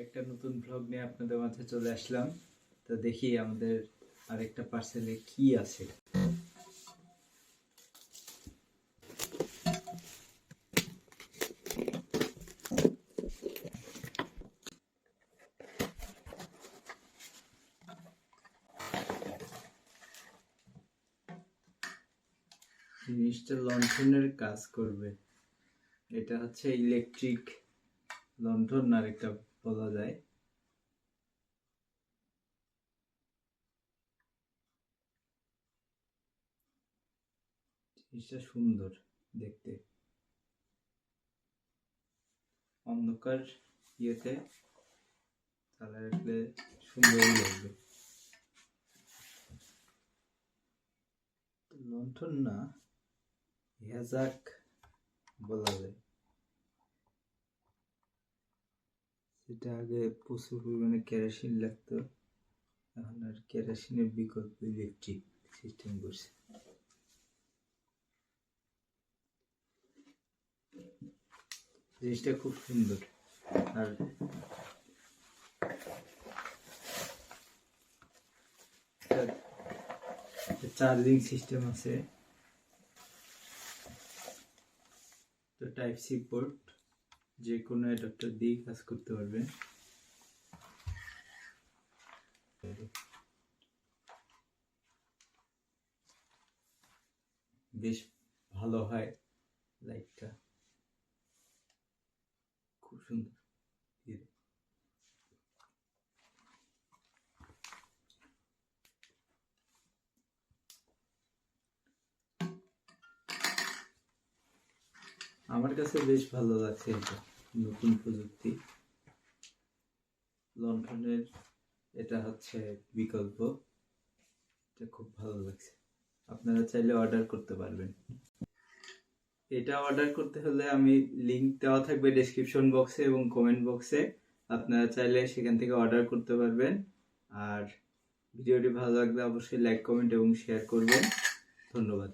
একটা নতুন ভ্লগ নিয়ে আপনাদের মাঝে চলে আসলাম। তো দেখি আমাদের আরেকটা পার্সেলে কি আছে। জিনিসটা লণ্ঠনের কাজ করবে। এটা হচ্ছে ইলেকট্রিক লণ্ঠন, আর একটা বলা যায়। জিনিসটা সুন্দর দেখতে, অন্ধকার ইয়েতে চালা রাখলে সুন্দরই লাগবে। লণ্ঠন না, হ্যাজাক বলা যায়। সেটা আগে প্রচুর পরিমাণে কেরোসিন লাগতো, এখন আর কেরোসিনের বিকল্প ইলেকট্রিক সিস্টেম করছে। জিনিসটা খুব সুন্দর। আর চার্জিং সিস্টেম আছে, তো টাইপ সি পোর্ট, যে কোনো অ্যাডাপ্টার দিয়ে কাজ করতে পারবেন। বেশ ভালো হয়, লাইটটা খুব সুন্দর। আমার কাছে বেশ ভালো লাগছে, এটা নতুন প্রযুক্তি লণ্ঠনের। এটা হচ্ছে বিকল্প, এটা খুব ভালো লাগছে। আপনারা চাইলে অর্ডার করতে পারবেন। এটা অর্ডার করতে হলে আমি লিংক দেওয়া থাকবে ডেসক্রিপশন বক্সে এবং কমেন্ট বক্সে, আপনারা চাইলে সেখান থেকে অর্ডার করতে পারবেন। আর ভিডিওটি ভালো লাগলে অবশ্যই লাইক, কমেন্ট এবং শেয়ার করবেন। ধন্যবাদ।